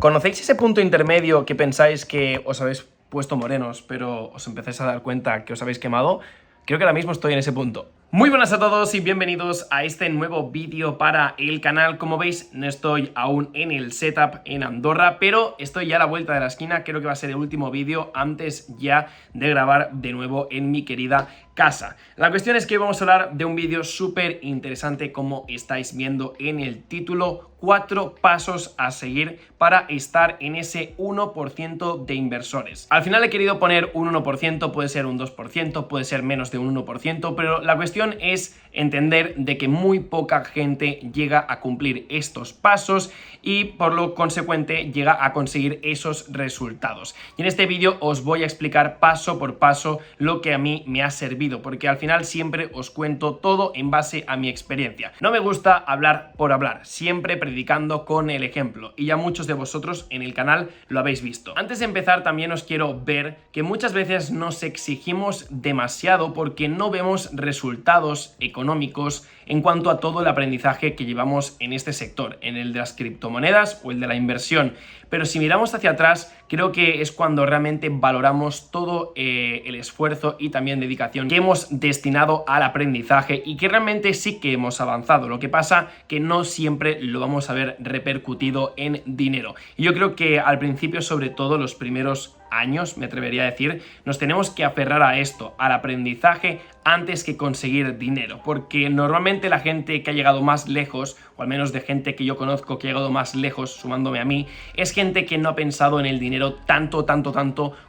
¿Conocéis ese punto intermedio que pensáis que os habéis puesto morenos, pero os empezáis a dar cuenta que os habéis quemado? Creo que ahora mismo estoy en ese punto. Muy buenas a todos y bienvenidos a este nuevo vídeo para el canal. Como veis, no estoy aún en el setup en Andorra, pero estoy ya a la vuelta de la esquina. Creo que va a ser el último vídeo antes ya de grabar de nuevo en mi querida casa. La cuestión es que hoy vamos a hablar de un vídeo súper interesante, como estáis viendo en el título: 4 pasos a seguir para estar en ese 1% de inversores. Al final he querido poner un 1%, puede ser un 2%, puede ser menos de un 1%, pero la cuestión es entender de que muy poca gente llega a cumplir estos pasos y por lo consecuente llega a conseguir esos resultados. Y en este vídeo os voy a explicar paso por paso lo que a mí me ha servido, porque al final siempre os cuento todo en base a mi experiencia. No me gusta hablar por hablar, siempre predicando con el ejemplo, y ya muchos de vosotros en el canal lo habéis visto. Antes de empezar, también os quiero ver que muchas veces nos exigimos demasiado porque no vemos resultados económicos en cuanto a todo el aprendizaje que llevamos en este sector, en el de las criptomonedas o el de la inversión. Pero si miramos hacia atrás, creo que es cuando realmente valoramos todo el esfuerzo y también dedicación que hemos destinado al aprendizaje y que realmente sí que hemos avanzado. Lo que pasa que no siempre lo vamos a ver repercutido en dinero. Y yo creo que al principio, sobre todo los primeros años, me atrevería a decir, nos tenemos que aferrar a esto, al aprendizaje, antes que conseguir dinero, porque normalmente la gente que ha llegado más lejos, o al menos de gente que yo conozco que ha llegado más lejos, sumándome a mí, es gente que no ha pensado en el dinero tanto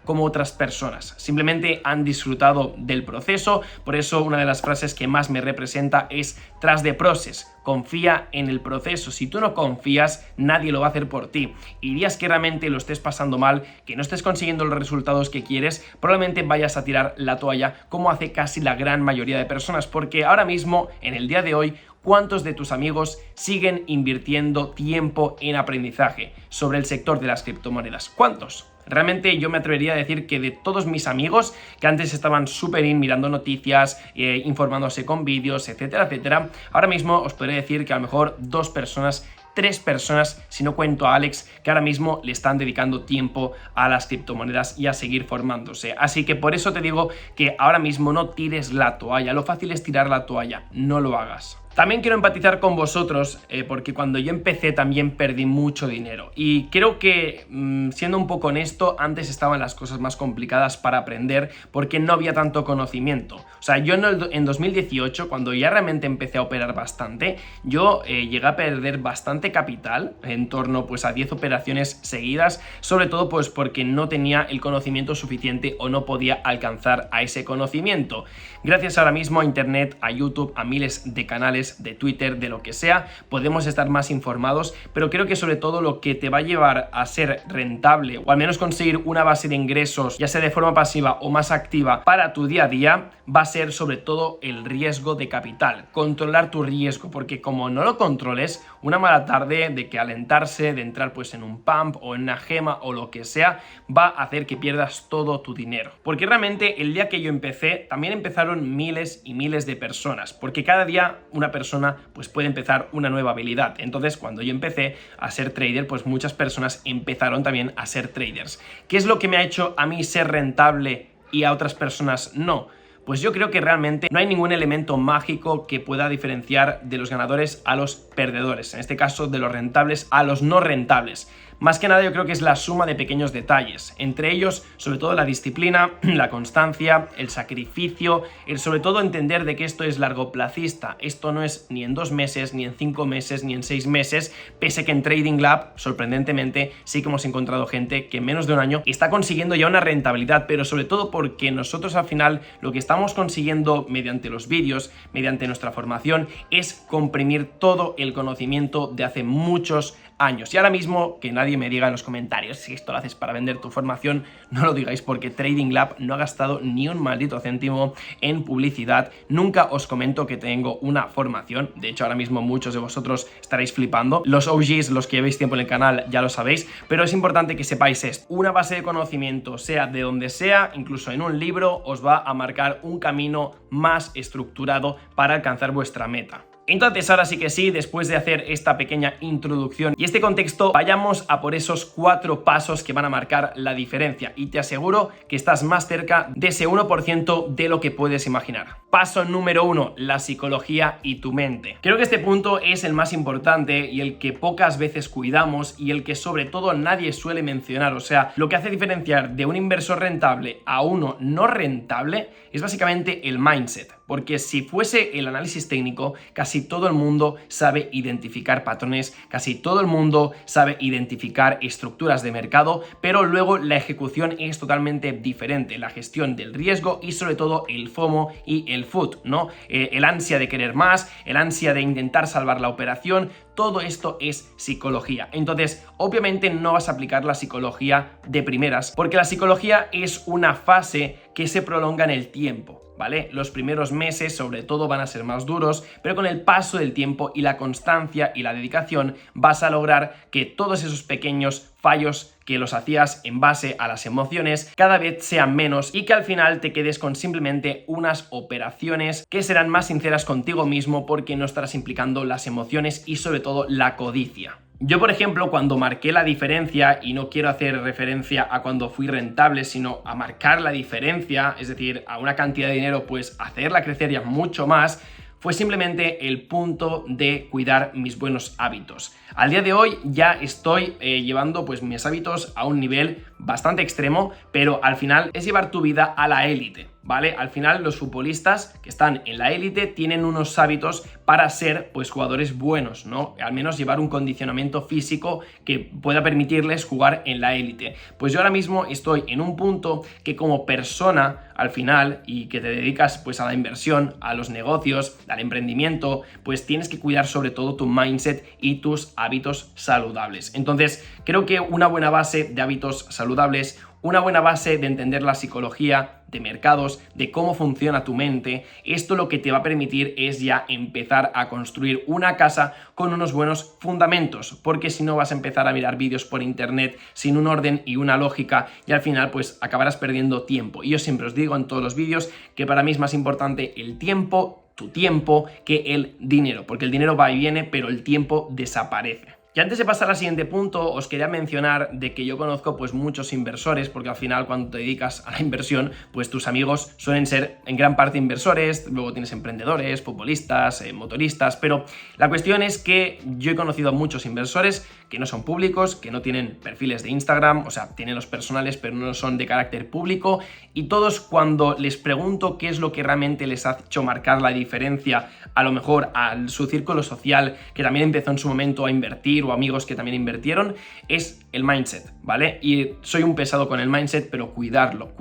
como otras personas. Simplemente han disfrutado del proceso. Por eso una de las frases que más me representa es "trust the process". Confía en el proceso. Si tú no confías, nadie lo va a hacer por ti. Y días que realmente lo estés pasando mal, que no estés consiguiendo los resultados que quieres, probablemente vayas a tirar la toalla, como hace casi la gran mayoría de personas. Porque ahora mismo, en el día de hoy, ¿cuántos de tus amigos siguen invirtiendo tiempo en aprendizaje sobre el sector de las criptomonedas? ¿Cuántos? Realmente yo me atrevería a decir que de todos mis amigos que antes estaban súper mirando noticias, informándose con vídeos, etcétera, etcétera, ahora mismo os podría decir que a lo mejor 2 personas, 3 personas, si no cuento a Alex, que ahora mismo le están dedicando tiempo a las criptomonedas y a seguir formándose. Así que por eso te digo que ahora mismo no tires la toalla. Lo fácil es tirar la toalla, no lo hagas. También quiero empatizar con vosotros porque cuando yo empecé también perdí mucho dinero y creo que, siendo un poco honesto, antes estaban las cosas más complicadas para aprender porque no había tanto conocimiento. O sea, yo en 2018, cuando ya realmente empecé a operar bastante, yo llegué a perder bastante capital, en torno pues a 10 operaciones seguidas, sobre todo pues porque no tenía el conocimiento suficiente o no podía alcanzar a ese conocimiento. Gracias ahora mismo a internet, a YouTube, a miles de canales de Twitter, de lo que sea, podemos estar más informados, pero creo que sobre todo lo que te va a llevar a ser rentable o al menos conseguir una base de ingresos, ya sea de forma pasiva o más activa para tu día a día, va a ser sobre todo el riesgo de capital, controlar tu riesgo, porque como no lo controles, una mala tarde de que alentarse, de entrar pues en un pump o en una gema o lo que sea, va a hacer que pierdas todo tu dinero. Porque realmente el día que yo empecé, también empezaron miles y miles de personas, porque cada día una persona pues puede empezar una nueva habilidad. Entonces, cuando yo empecé a ser trader, pues muchas personas empezaron también a ser traders. ¿Qué es lo que me ha hecho a mí ser rentable y a otras personas no? Pues yo creo que realmente no hay ningún elemento mágico que pueda diferenciar de los ganadores a los perdedores, en este caso de los rentables a los no rentables. Más que nada yo creo que es la suma de pequeños detalles, entre ellos sobre todo la disciplina, la constancia, el sacrificio, el sobre todo entender de que esto es largoplacista, esto no es ni en 2 meses, ni en 5 meses, ni en 6 meses, pese que en Trading Lab, sorprendentemente, sí que hemos encontrado gente que en menos de un año está consiguiendo ya una rentabilidad, pero sobre todo porque nosotros al final lo que estamos consiguiendo mediante los vídeos, mediante nuestra formación, es comprimir todo el conocimiento de hace muchos años. Y ahora mismo que nadie me diga en los comentarios si esto lo haces para vender tu formación, no lo digáis, porque Trading Lab no ha gastado ni un maldito céntimo en publicidad. Nunca os comento que tengo una formación. De hecho, ahora mismo muchos de vosotros estaréis flipando. Los OGs, los que llevéis tiempo en el canal, ya lo sabéis, pero es importante que sepáis esto. Una base de conocimiento, sea de donde sea, incluso en un libro, os va a marcar un camino más estructurado para alcanzar vuestra meta. Entonces, ahora sí que sí, después de hacer esta pequeña introducción y este contexto, vayamos a por esos 4 pasos que van a marcar la diferencia, y te aseguro que estás más cerca de ese 1% de lo que puedes imaginar. Paso número 1, la psicología y tu mente. Creo que este punto es el más importante y el que pocas veces cuidamos y el que sobre todo nadie suele mencionar. O sea, lo que hace diferenciar de un inversor rentable a uno no rentable es básicamente el mindset. Porque si fuese el análisis técnico, casi todo el mundo sabe identificar patrones, casi todo el mundo sabe identificar estructuras de mercado, pero luego la ejecución es totalmente diferente. La gestión del riesgo y sobre todo el FOMO y el FUD, ¿no? El ansia de querer más, el ansia de intentar salvar la operación, todo esto es psicología. Entonces, obviamente no vas a aplicar la psicología de primeras, porque la psicología es una fase que se prolonga en el tiempo. ¿Vale? Los primeros meses sobre todo van a ser más duros, pero con el paso del tiempo y la constancia y la dedicación vas a lograr que todos esos pequeños fallos que los hacías en base a las emociones cada vez sean menos y que al final te quedes con simplemente unas operaciones que serán más sinceras contigo mismo porque no estarás implicando las emociones y sobre todo la codicia. Yo, por ejemplo, cuando marqué la diferencia, y no quiero hacer referencia a cuando fui rentable, sino a marcar la diferencia, es decir, a una cantidad de dinero, pues hacerla crecer ya mucho más, fue simplemente el punto de cuidar mis buenos hábitos. Al día de hoy ya estoy llevando pues mis hábitos a un nivel bastante extremo, pero al final es llevar tu vida a la élite, ¿vale? Al final los futbolistas que están en la élite tienen unos hábitos para ser pues jugadores buenos, ¿no? Al menos llevar un condicionamiento físico que pueda permitirles jugar en la élite. Pues yo ahora mismo estoy en un punto que como persona al final y que te dedicas pues a la inversión, a los negocios, al emprendimiento, pues tienes que cuidar sobre todo tu mindset y tus hábitos saludables. Entonces, creo que una buena base de hábitos saludables, una buena base de entender la psicología de mercados, de cómo funciona tu mente, esto lo que te va a permitir es ya empezar a construir una casa con unos buenos fundamentos, porque si no vas a empezar a mirar vídeos por internet sin un orden y una lógica y al final pues acabarás perdiendo tiempo. Y yo siempre os digo en todos los vídeos que para mí es más importante el tiempo, tu tiempo, que el dinero, porque el dinero va y viene, pero el tiempo desaparece. Y antes de pasar al siguiente punto, os quería mencionar de que yo conozco pues muchos inversores, porque al final cuando te dedicas a la inversión, pues tus amigos suelen ser en gran parte inversores, luego tienes emprendedores, futbolistas, motoristas, pero la cuestión es que yo he conocido a muchos inversores que no son públicos, que no tienen perfiles de Instagram, o sea, tienen los personales pero no son de carácter público, y todos cuando les pregunto qué es lo que realmente les ha hecho marcar la diferencia, a lo mejor a su círculo social, que también empezó en su momento a invertir, o amigos que también invirtieron, es el mindset, ¿vale? Y soy un pesado con el mindset, pero cuidarlo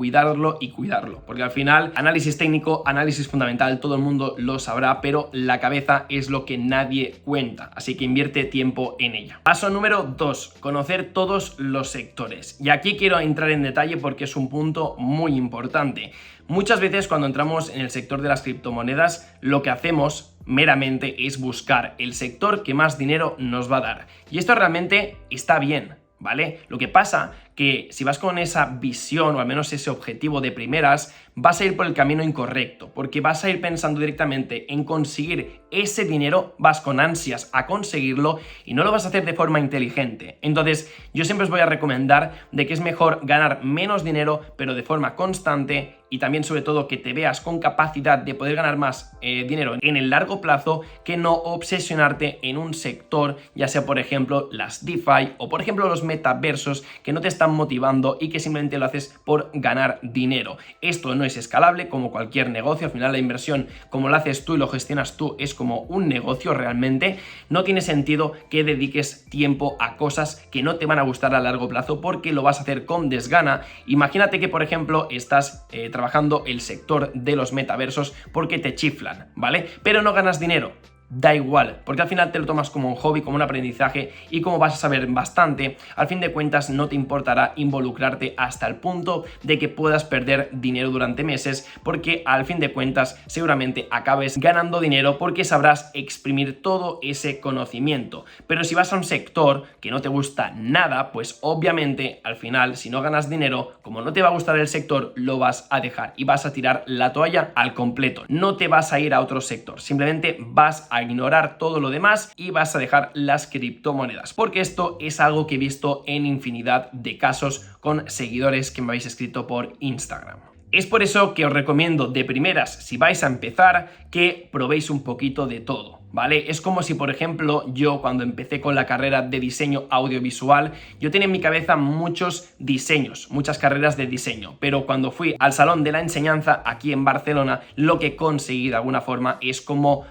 y cuidarlo, porque al final análisis técnico, análisis fundamental, todo el mundo lo sabrá, pero la cabeza es lo que nadie cuenta, así que invierte tiempo en ella. Paso número 2, conocer todos los sectores. Y aquí quiero entrar en detalle porque es un punto muy importante. Muchas veces cuando entramos en el sector de las criptomonedas, lo que hacemos meramente es buscar el sector que más dinero nos va a dar. Y esto realmente está bien, ¿vale? Lo que pasa que si vas con esa visión o al menos ese objetivo de primeras, vas a ir por el camino incorrecto, porque vas a ir pensando directamente en conseguir ese dinero, vas con ansias a conseguirlo y no lo vas a hacer de forma inteligente. Entonces, yo siempre os voy a recomendar de que es mejor ganar menos dinero, pero de forma constante, y también sobre todo que te veas con capacidad de poder ganar más dinero en el largo plazo, que no obsesionarte en un sector, ya sea por ejemplo las DeFi o por ejemplo los metaversos, que no te están motivando y que simplemente lo haces por ganar dinero. Esto no es escalable como cualquier negocio. Al final la inversión, como la haces tú y lo gestionas tú, es como un negocio realmente. No tiene sentido que dediques tiempo a cosas que no te van a gustar a largo plazo, porque lo vas a hacer con desgana. Imagínate que por ejemplo estás trabajando el sector de los metaversos porque te chiflan, ¿vale? Pero no ganas dinero. Da igual, porque al final te lo tomas como un hobby, como un aprendizaje, y como vas a saber bastante, al fin de cuentas no te importará involucrarte hasta el punto de que puedas perder dinero durante meses, porque al fin de cuentas seguramente acabes ganando dinero porque sabrás exprimir todo ese conocimiento. Pero si vas a un sector que no te gusta nada, pues obviamente al final, si no ganas dinero, como no te va a gustar el sector, lo vas a dejar y vas a tirar la toalla al completo. No te vas a ir a otro sector, simplemente vas a ignorar todo lo demás y vas a dejar las criptomonedas, porque esto es algo que he visto en infinidad de casos con seguidores que me habéis escrito por Instagram. Es por eso que os recomiendo de primeras, si vais a empezar, que probéis un poquito de todo, ¿vale? Es como si, por ejemplo, yo cuando empecé con la carrera de diseño audiovisual, yo tenía en mi cabeza muchos diseños, muchas carreras de diseño, pero cuando fui al Salón de la Enseñanza aquí en Barcelona, lo que conseguí de alguna forma es como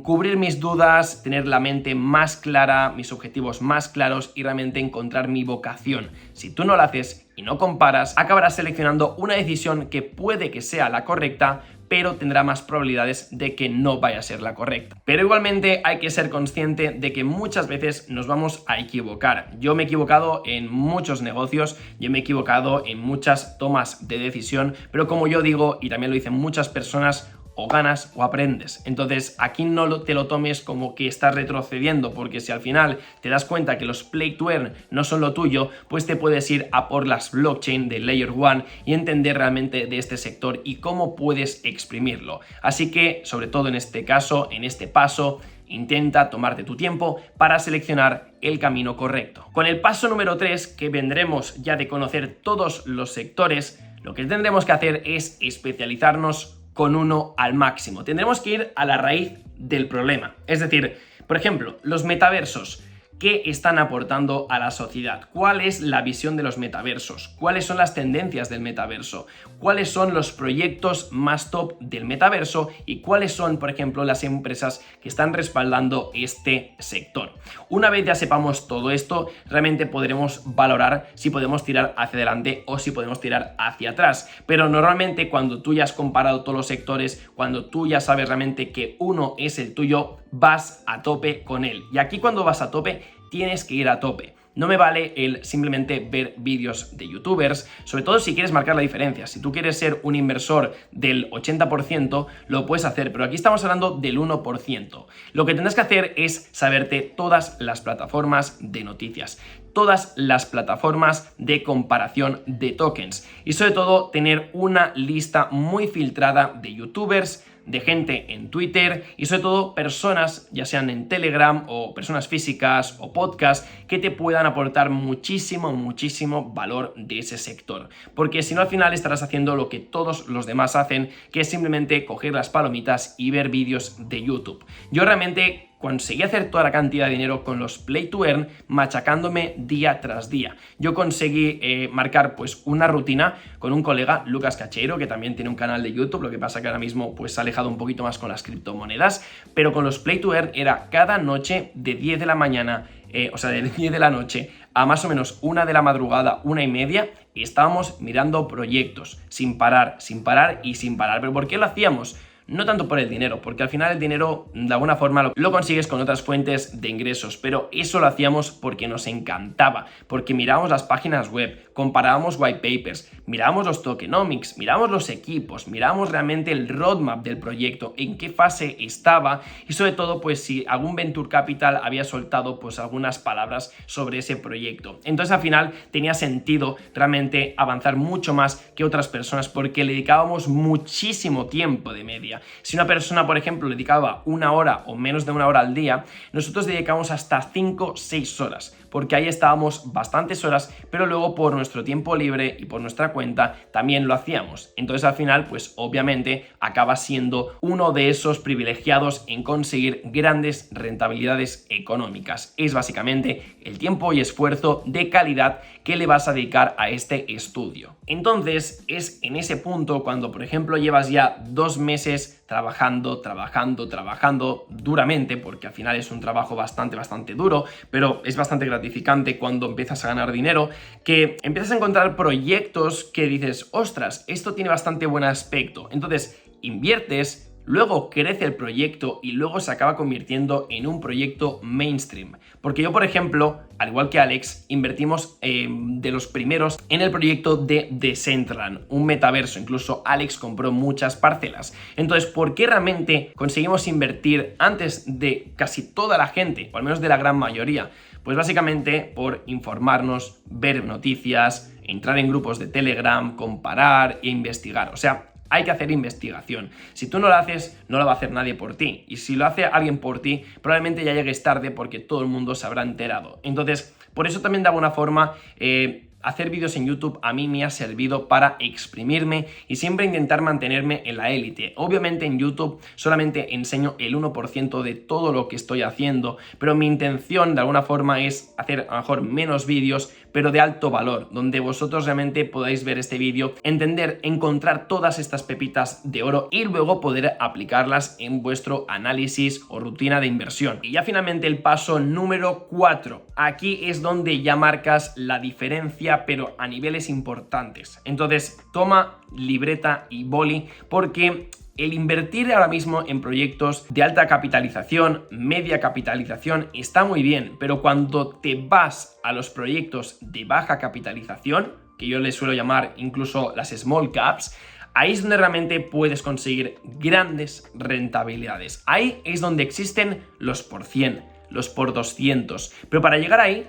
cubrir mis dudas, tener la mente más clara, mis objetivos más claros y realmente encontrar mi vocación. Si tú no lo haces y no comparas, acabarás seleccionando una decisión que puede que sea la correcta, pero tendrá más probabilidades de que no vaya a ser la correcta. Pero igualmente hay que ser consciente de que muchas veces nos vamos a equivocar. Yo me he equivocado en muchos negocios, yo me he equivocado en muchas tomas de decisión, pero como yo digo, y también lo dicen muchas personas, o ganas o aprendes. Entonces aquí no te lo tomes como que estás retrocediendo, porque si al final te das cuenta que los play to earn no son lo tuyo, pues te puedes ir a por las blockchain de Layer 1 y entender realmente de este sector y cómo puedes exprimirlo. Así que, sobre todo en este caso, en este paso, intenta tomarte tu tiempo para seleccionar el camino correcto. Con el paso número 3, que vendremos ya de conocer todos los sectores, lo que tendremos que hacer es especializarnos con uno al máximo. Tendremos que ir a la raíz del problema. Es decir, por ejemplo, los metaversos. ¿Qué están aportando a la sociedad? ¿Cuál es la visión de los metaversos? ¿Cuáles son las tendencias del metaverso? ¿Cuáles son los proyectos más top del metaverso? ¿Y cuáles son, por ejemplo, las empresas que están respaldando este sector? Una vez ya sepamos todo esto, realmente podremos valorar si podemos tirar hacia adelante o si podemos tirar hacia atrás. Pero normalmente cuando tú ya has comparado todos los sectores, cuando tú ya sabes realmente que uno es el tuyo, vas a tope con él. Y aquí cuando vas a tope, tienes que ir a tope. No me vale el simplemente ver vídeos de youtubers, sobre todo si quieres marcar la diferencia. Si tú quieres ser un inversor del 80%, lo puedes hacer, pero aquí estamos hablando del 1%. Lo que tendrás que hacer es saberte todas las plataformas de noticias, todas las plataformas de comparación de tokens y sobre todo tener una lista muy filtrada de youtubers, de gente en Twitter y sobre todo personas, ya sean en Telegram o personas físicas o podcast, que te puedan aportar muchísimo valor de ese sector. Porque si no, al final estarás haciendo lo que todos los demás hacen, que es simplemente coger las palomitas y ver vídeos de YouTube. Yo realmente conseguí hacer toda la cantidad de dinero con los play to earn machacándome día tras día. Yo conseguí marcar pues una rutina con un colega, Lucas Cacheiro, que también tiene un canal de YouTube, lo que pasa que ahora mismo pues se ha alejado un poquito más con las criptomonedas, pero con los play to earn era cada noche de 10 de la mañana, de 10 de la noche a más o menos 1 de la madrugada, 1:30, y estábamos mirando proyectos sin parar. ¿Pero por qué lo hacíamos? No tanto por el dinero, porque al final el dinero de alguna forma lo consigues con otras fuentes de ingresos, pero eso lo hacíamos porque nos encantaba, porque mirábamos las páginas web, comparábamos white papers, mirábamos los tokenomics, mirábamos los equipos, mirábamos realmente el roadmap del proyecto, en qué fase estaba y sobre todo pues si algún venture capital había soltado pues algunas palabras sobre ese proyecto. Entonces al final tenía sentido realmente avanzar mucho más que otras personas porque le dedicábamos muchísimo tiempo de media. Si una persona, por ejemplo, le dedicaba 1 hora o menos de 1 hora al día, nosotros dedicamos hasta 5-6 horas, porque ahí estábamos bastantes horas, pero luego por nuestro tiempo libre y por nuestra cuenta también lo hacíamos. Entonces al final, pues obviamente acaba siendo uno de esos privilegiados en conseguir grandes rentabilidades económicas. Es básicamente el tiempo y esfuerzo de calidad que le vas a dedicar a este estudio. Entonces es en ese punto cuando, por ejemplo, llevas ya 2 meses trabajando duramente, porque al final es un trabajo bastante duro, pero es bastante gratificante cuando empiezas a ganar dinero, que empiezas a encontrar proyectos que dices, ostras, esto tiene bastante buen aspecto. Entonces inviertes, luego crece el proyecto y luego se acaba convirtiendo en un proyecto mainstream. Porque yo, por ejemplo, al igual que Alex, invertimos de los primeros en el proyecto de Decentraland, un metaverso. Incluso Alex compró muchas parcelas. Entonces, ¿por qué realmente conseguimos invertir antes de casi toda la gente, o al menos de la gran mayoría? Pues básicamente por informarnos, ver noticias, entrar en grupos de Telegram, comparar e investigar. O sea, hay que hacer investigación. Si tú no lo haces, no lo va a hacer nadie por ti. Y si lo hace alguien por ti, probablemente ya llegues tarde porque todo el mundo se habrá enterado. Entonces, por eso también de alguna forma hacer vídeos en YouTube a mí me ha servido para exprimirme y siempre intentar mantenerme en la élite. Obviamente en YouTube solamente enseño el 1% de todo lo que estoy haciendo, pero mi intención de alguna forma es hacer a lo mejor menos vídeos, pero de alto valor, donde vosotros realmente podáis ver este vídeo, entender, encontrar todas estas pepitas de oro y luego poder aplicarlas en vuestro análisis o rutina de inversión. Y ya finalmente el paso número 4. Aquí es donde ya marcas la diferencia, pero a niveles importantes. Entonces, toma libreta y boli, porque el invertir ahora mismo en proyectos de alta capitalización, media capitalización, está muy bien, pero cuando te vas a los proyectos de baja capitalización, que yo les suelo llamar incluso las small caps, ahí es donde realmente puedes conseguir grandes rentabilidades. Ahí es donde existen los por 100, los por 200. Pero para llegar ahí,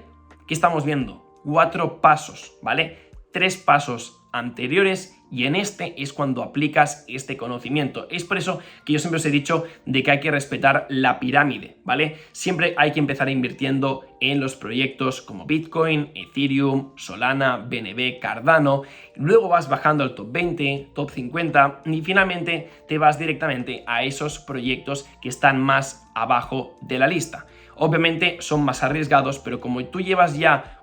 ¿qué estamos viendo? 4 pasos, ¿vale? 3 pasos anteriores y en este es cuando aplicas este conocimiento. Es por eso que yo siempre os he dicho de que hay que respetar la pirámide, ¿vale? Siempre hay que empezar invirtiendo en los proyectos como Bitcoin, Ethereum, Solana, BNB, Cardano, luego vas bajando al top 20, top 50 y finalmente te vas directamente a esos proyectos que están más abajo de la lista. Obviamente son más arriesgados, pero como tú llevas ya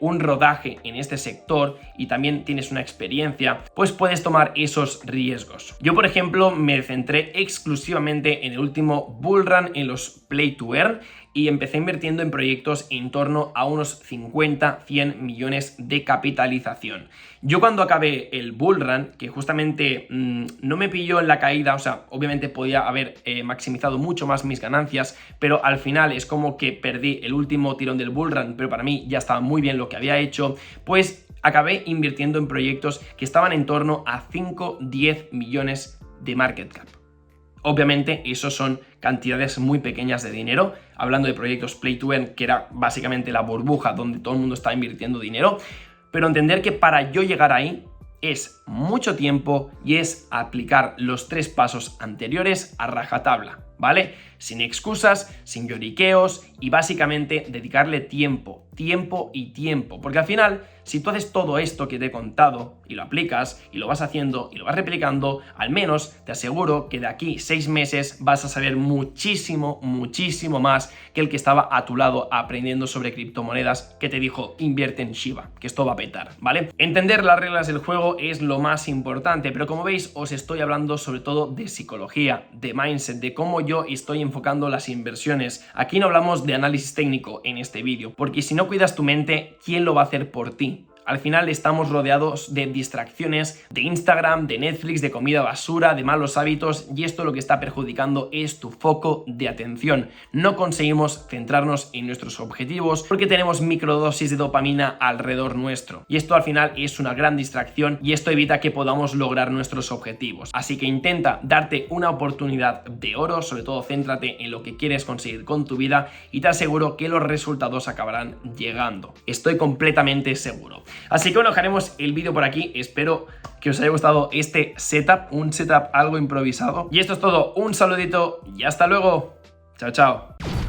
un rodaje en este sector y también tienes una experiencia, pues puedes tomar esos riesgos. Yo, por ejemplo, me centré exclusivamente en el último bull run en los Play to Earn y empecé invirtiendo en proyectos en torno a unos 50-100 millones de capitalización. Yo cuando acabé el bull run, que justamente no me pilló en la caída, o sea, obviamente podía haber maximizado mucho más mis ganancias, pero al final es como que perdí el último tirón del bull run, pero para mí ya estaba muy bien lo que había hecho, pues acabé invirtiendo en proyectos que estaban en torno a 5-10 millones de market cap. Obviamente, esos son cantidades muy pequeñas de dinero, hablando de proyectos Play to Earn, que era básicamente la burbuja donde todo el mundo está invirtiendo dinero, pero entender que para yo llegar ahí es mucho tiempo y es aplicar los 3 pasos anteriores a rajatabla, ¿vale? Sin excusas, sin lloriqueos y básicamente dedicarle tiempo y tiempo, porque al final, si tú haces todo esto que te he contado y lo aplicas y lo vas haciendo y lo vas replicando, al menos te aseguro que de aquí 6 meses vas a saber muchísimo más que el que estaba a tu lado aprendiendo sobre criptomonedas, que te dijo invierte en Shiba, que esto va a petar, ¿vale? Entender las reglas del juego es lo más importante, pero como veis os estoy hablando sobre todo de psicología, de mindset, de cómo yo estoy enfocando las inversiones. Aquí no hablamos de análisis técnico en este vídeo, porque si no cuidas tu mente, ¿quién lo va a hacer por ti? Al final estamos rodeados de distracciones, de Instagram, de Netflix, de comida basura, de malos hábitos, y esto lo que está perjudicando es tu foco de atención. No conseguimos centrarnos en nuestros objetivos porque tenemos microdosis de dopamina alrededor nuestro. Y esto al final es una gran distracción y esto evita que podamos lograr nuestros objetivos. Así que intenta darte una oportunidad de oro, sobre todo céntrate en lo que quieres conseguir con tu vida y te aseguro que los resultados acabarán llegando. Estoy completamente seguro. Así que bueno, dejaremos el vídeo por aquí. Espero que os haya gustado este setup, un setup algo improvisado. Y esto es todo, un saludito y hasta luego. Chao, chao.